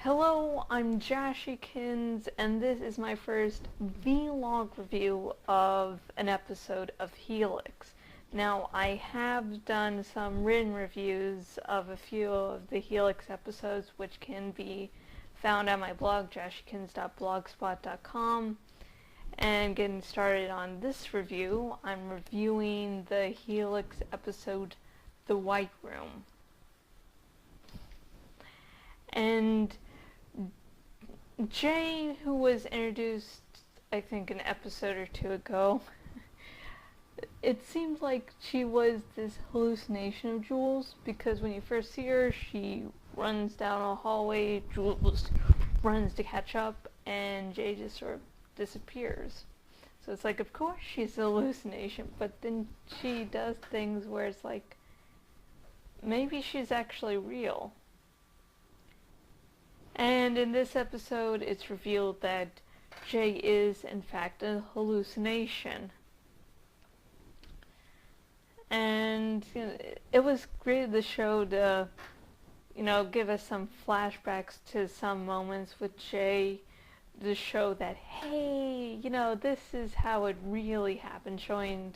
Hello, I'm Jashykins, and this is my first vlog review of an episode of Helix. Now, I have done some written reviews of a few of the Helix episodes, which can be found on my blog, jashykins.blogspot.com. And getting started on this review, I'm reviewing the Helix episode, The White Room. And Jay, who was introduced, I think, an episode or two ago, it seems like she was this hallucination of Jules, because when you first see her, she runs down a hallway, Jules runs to catch up, and Jay just sort of disappears. So it's like, of course she's a hallucination, but then she does things where it's like, maybe she's actually real. And in this episode, it's revealed that Jay is, in fact, a hallucination. And it was great of the show to, give us some flashbacks to some moments with Jay to show that, hey, this is how it really happened, showing,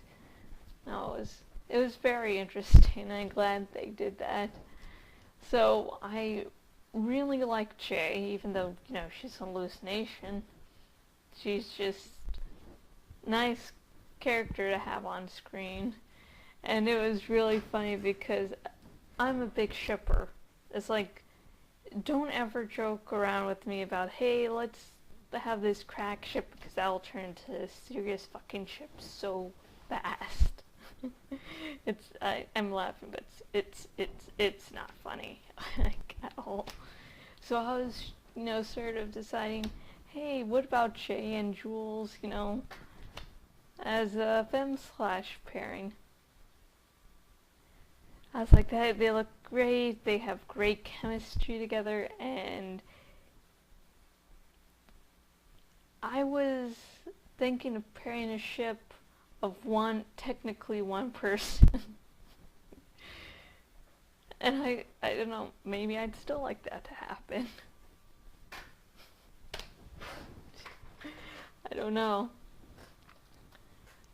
it was very interesting. I'm glad they did that. So I really like Jay, even though, she's a hallucination. She's just nice character to have on screen. And it was really funny because I'm a big shipper. It's like, don't ever joke around with me about, hey, let's have this crack ship because that'll turn into a serious fucking ship so fast. I'm laughing, but it's not funny at all. So I was, sort of deciding, hey, what about Jay and Jules, as a femme/slash pairing? I was like, they look great, they have great chemistry together, and I was thinking of pairing a ship of technically one person. And I don't know, maybe I'd still like that to happen. I don't know.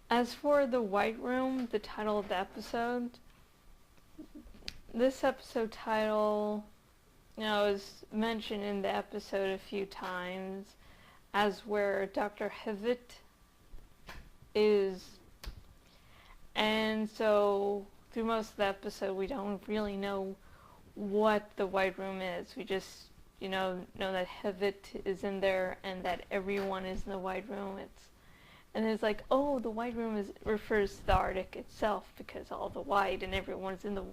As for The White Room, the title of the episode, this episode title, is mentioned in the episode a few times as where Dr. Hewitt is. And so through most of the episode, we don't really know what the White Room is. We just, know that Hewitt is in there and that everyone is in the White Room. And it's like, oh, the White Room refers to the Arctic itself because all the white and everyone's in the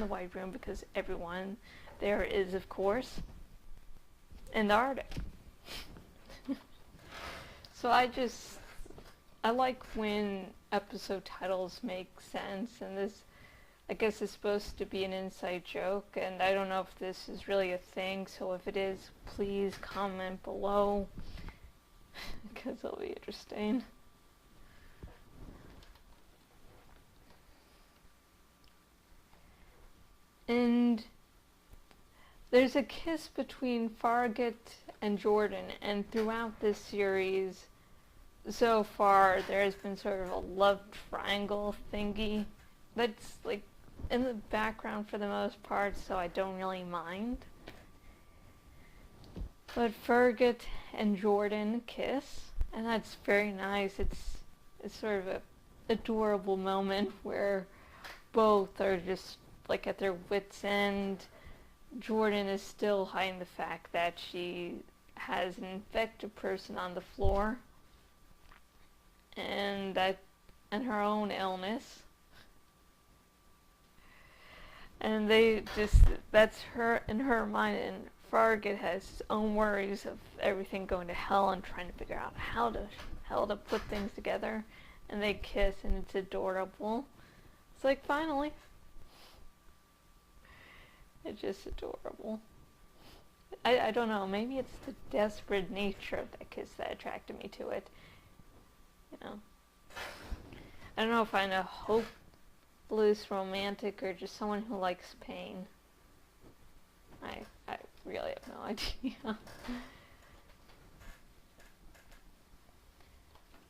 White Room because everyone there is, of course, in the Arctic. So I like when episode titles make sense, and this, I guess, is supposed to be an inside joke, and I don't know if this is really a thing, so if it is, please comment below, because it'll be interesting. And there's a kiss between Farragut and Jordan, and throughout this series, so far, there has been sort of a love triangle thingy that's, like, in the background for the most part, so I don't really mind. But Farragut and Jordan kiss, and that's very nice. It's sort of a adorable moment where both are just, like, at their wits' end. Jordan is still hiding the fact that she has an infected person on the floor, and her own illness, and that's her in her mind, and Farragut has his own worries of everything going to hell and trying to figure out how to put things together, and they kiss, and it's adorable. It's like, finally. It's just adorable. I don't know, maybe it's the desperate nature of that kiss that attracted me to it. I don't know if I'm a hopeless romantic or just someone who likes pain. I really have no idea.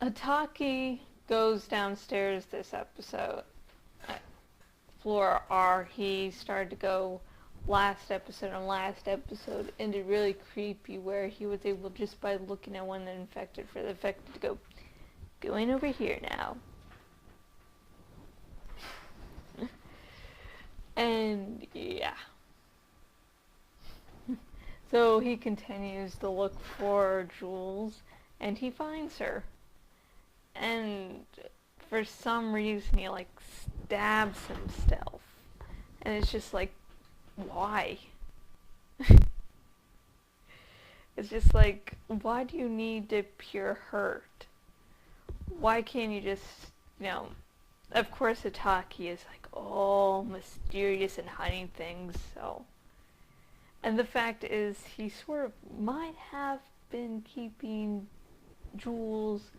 Ataki goes downstairs this episode. Floor R, he started to go last episode, ended really creepy, where he was able, just by looking at one infected, for the infected to go in over here now. And yeah. So he continues to look for Jules, and he finds her. And for some reason he like stabs himself. And it's just like, why? It's just like, why do you need to pure hurt? Why can't you just, of course Ataki is like all mysterious and hiding things, so. And the fact is, he sort of might have been keeping Jules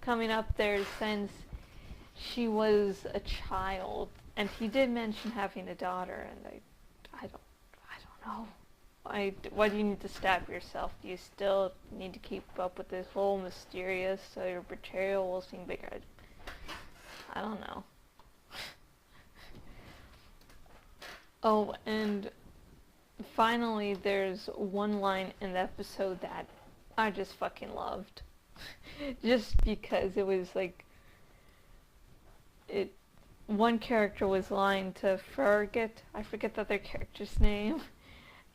coming up there since she was a child. And he did mention having a daughter, and I don't know. Why do you need to stab yourself? Do you still need to keep up with this whole mysterious, so your betrayal will seem bigger? I don't know. Oh, and finally there's one line in the episode that I just fucking loved. Just because it was like, one character was lying to I forget the other character's name,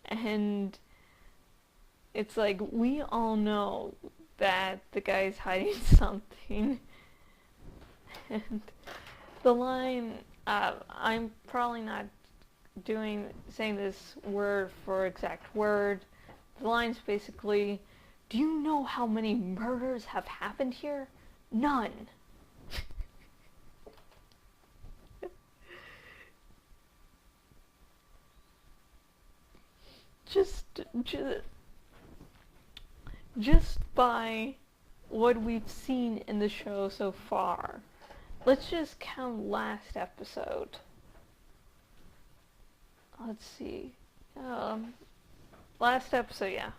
and it's like, we all know that the guy's hiding something, and the line, I'm probably not saying this word for exact word, the line's basically, do you know how many murders have happened here? None. Just by what we've seen in the show so far, let's just count last episode. Let's see. Last episode, yeah.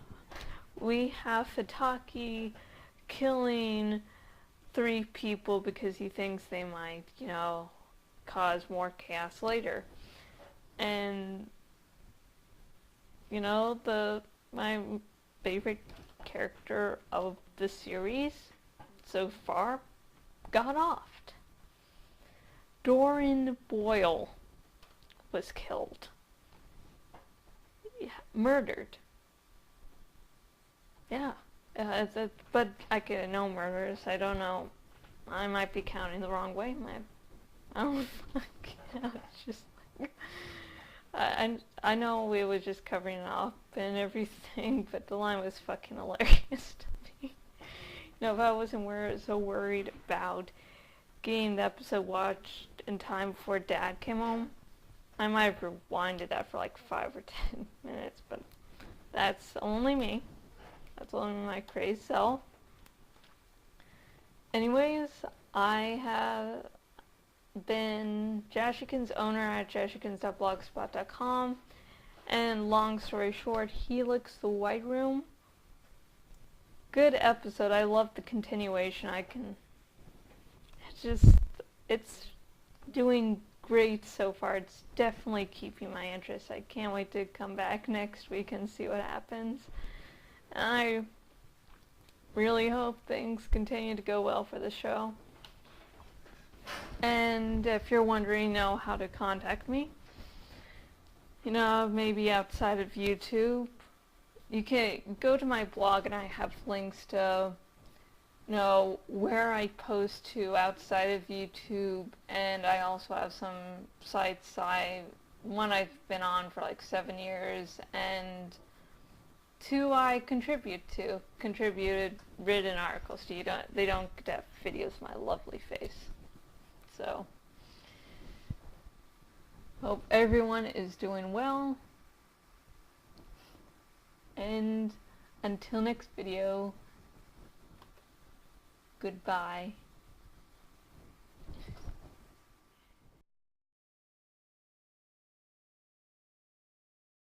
We have Hitaki killing 3 people because he thinks they might, cause more chaos later. And, my favorite character of the series so far got offed. Doran Boyle was killed. Yeah, murdered. Yeah. But I could know murders. I don't know. I might be counting the wrong way. I don't know. It's just like, I know we were just covering it up and everything, but the line was fucking hilarious to me. If I wasn't so worried about getting the episode watched in time before Dad came home, I might have rewinded that for like 5 or 10 minutes, but that's only me. That's only my crazy self. Anyways, I have been Jashykins owner at jashykins.blogspot.com, and long story short, Helix the White Room. Good episode. I love the continuation. It's doing great so far. It's definitely keeping my interest. I can't wait to come back next week and see what happens. And I really hope things continue to go well for the show. And if you're wondering, how to contact me, maybe outside of YouTube, you can go to my blog, and I have links to, where I post to outside of YouTube, and I also have some sites one I've been on for like 7 years, and 2 I contributed written articles. So they don't get to have videos of my lovely face. So, hope everyone is doing well, and until next video, goodbye.